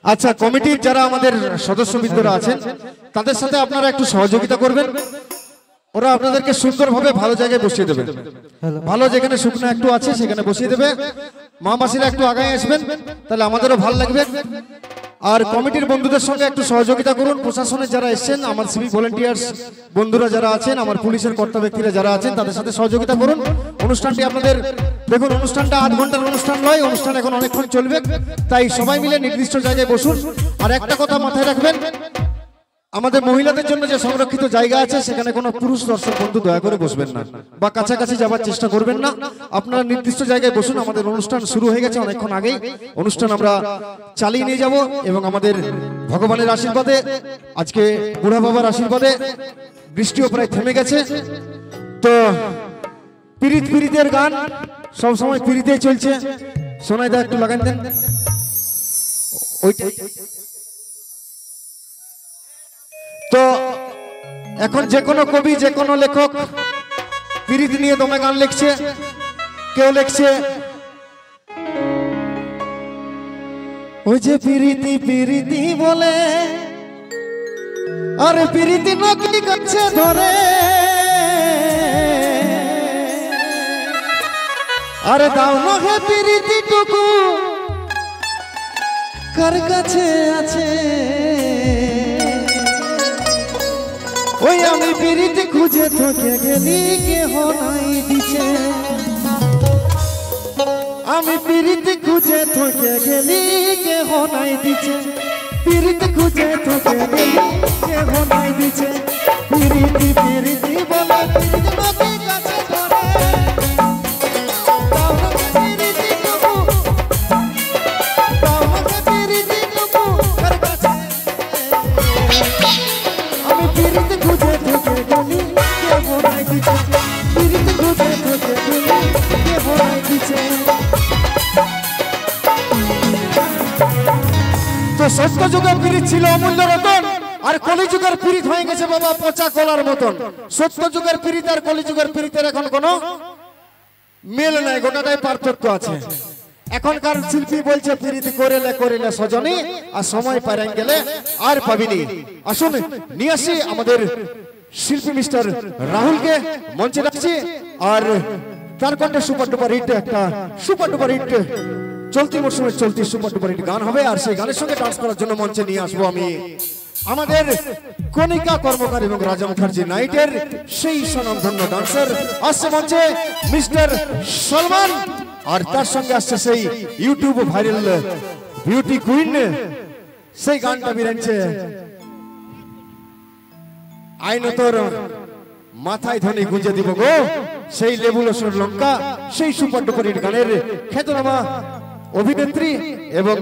আচ্ছা, কমিটির যারা আমাদের সদস্যবৃন্দরা আছেন তাদের সাথে আপনারা একটু সহযোগিতা করবেন। ওরা আপনাদেরকে সুন্দরভাবে ভালো জায়গায় বসিয়ে দেবে। ভালো যেখানে শুকনো একটু আছে সেখানে বসিয়ে দেবে। মা মাসিরা একটু আগায় আসবেন, তাহলে আমাদেরও ভালো লাগবে। আর কমিটির বন্ধুদের সঙ্গে একটু সহযোগিতা করুন। প্রশাসনের যারা এসেছেন, আমার সিভিক ভলেন্টিয়ার্স বন্ধুরা যারা আছেন, আমার পুলিশের কর্তা ব্যক্তিরা যারা আছেন, তাদের সাথে সহযোগিতা করুন। অনুষ্ঠানটি আপনাদের দেখুন, অনুষ্ঠানটা 8 ঘন্টার অনুষ্ঠান নয়, অনুষ্ঠান এখন অনেকক্ষণ চলবে, তাই সবাই মিলে নির্দিষ্ট জায়গায় বসুন। আর একটা কথা মাথায় রাখবেন, আমাদের মহিলাদের জন্য যে সংরক্ষিত জায়গা আছে সেখানে কোনো পুরুষ দর্শক বন্ধু দয়া করে বসবেন না বা কাছাকাছি যাবার চেষ্টা করবেন না। আপনারা নির্দিষ্ট জায়গায় বসুন। আমাদের অনুষ্ঠান শুরু হয়ে গেছে অনেকক্ষণ আগেই। অনুষ্ঠান আমরা চালিয়ে নিয়ে যাব এবং আমাদের ভগবানের আশীর্বাদে, আজকে বুড়া বাবার আশীর্বাদে বৃষ্টিও প্রায় থেমে গেছে। তো পিরিতের গান সব সময় পিরিতেই চলছে। সোনাই দা একটু লাগান দেন ওইটা। তো এখন যে কোনো কবি, যে কোনো লেখক পিরিত নিয়ে দমে গান লিখছে। কেউ লিখছে ওই যে পিরিতি পিরিতি বলে, আরে পিরিতি নকি কাছে ধরে, আরে দাও না হে পিরিতি টুকু কার কাছে আছে। ওই আমি পিরিতি খুঁজে তোকে গেলি কেহ নাই দিছে, আমি পিরিতি খুঁজে তোকে গেলি কেহ নাই দিছে, পিরিতি খুঁজে তোকে গেলি কেহ নাই দিছে। পিরিতি পিরিতি বলে পিরিতি নদী কাছে ধরে, দাও না পিরিতি টুকু, দাও না পিরিতি টুকু কার কাছে। আমি পিরিতি খুঁজে তোকে গেলি কেহ নাই দিছে, পিরিতি খুঁজে তোকে গেলি কেহ নাই দিছে। তো সত্য যুগের পিরিত ছিল অমূল্য রতন, আর কলিযুগের পিরিত হয়ে গেছে বাবা পচা কলার মতন। সত্য যুগের পিরিত আর কলিযুগের পিরিতের এখন কোনো মিল নাই, গোটাটাই পার্থক্য আছে। এখনকার শিল্পী বলছে পিরিতি করেলে করিলে সজনী, আর সময় পারেন গেলে আর পাবিনি। আসুন নিয়ে আসি আমাদের শিল্পী মিস্টার রাহুলকে মঞ্চে রাখছি। আর তার কণ্ঠে সুপার ডুপার হিট, একটা সুপার ডুপার হিট চলতি মরশুমের চলতি সুপার ডুপার হিট গান হবে। আর সেই গানের সঙ্গে ডান্স করার জন্য মঞ্চে নিয়ে আসবো আমি আমাদের কণিকা কর্মকার এবং রাজা মুখার্জি নাইটের সেই স্বনামধন্য ডান্সার। আসছে মঞ্চে মিস্টার সলমান, আর তার সঙ্গে আসছে সেই ইউটিউব ভাইরাল বিউটি কুইন। সেই গানটা বেরাচ্ছে আইনো তোর মাথায় ধ্বনি গুঁজে দিব গো, সেই লেবু লসুন লঙ্কা, সেই সুপার ডুপার হিট গানের খ্যাতনামা অভিনেত্রী এবং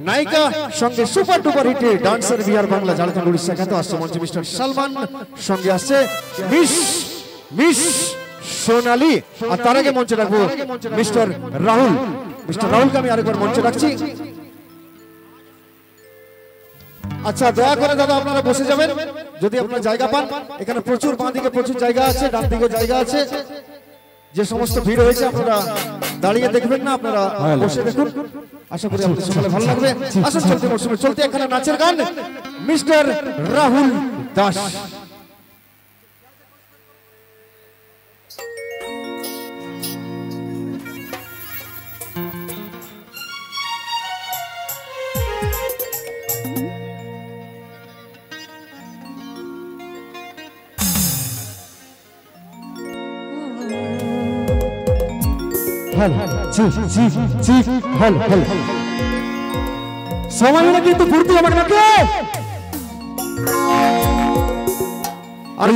নায়িকা, সঙ্গে super duper hit dancer, Bihar, Bangla, Jharkhand, Orissa খ্যাত। আসছে মঞ্চে মিস্টার সলমান, সঙ্গে আসছে মিস সোনালী। আর তার আগে মঞ্চে রাখবো মিস্টার রাহুল। মিস্টার রাহুলকে আমি আরেকবার মঞ্চে রাখছি। আচ্ছা, দয়া করে দাদা আপনারা বসে যাবেন যদি আপনারা জায়গা পান। এখানে প্রচুর, বাঁ দিকে প্রচুর জায়গা আছে, ডান দিকে জায়গা আছে। যে সমস্ত ভিড় হয়েছে আপনারা দাঁড়িয়ে দেখবেন না, আপনারা বসে দেখুন। আশা করি আপনাদের সকলে ভালো লাগবে। আসুন চলতি মরশুমে চলতে এখানে নাচের গান মিস্টার রাহুল দাস। সময় কিন্তু ফুর্তি হবে নাকি? আর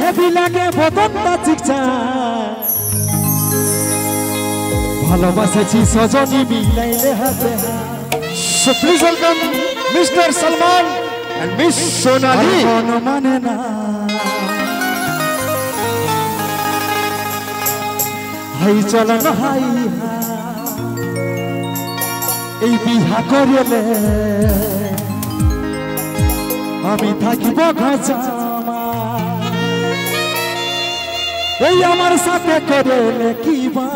হেভি লাগে বদনটা চিকচা, ভালোবাসেছি সজনী মিলাইলে হাতে। So please welcome mister Salman and miss Sonali. মন মানে না হাই চলন হাই, এই বিহা করিলে আমি থাকিব ঘাচামা, এই আমার সাথে করিলে কি বা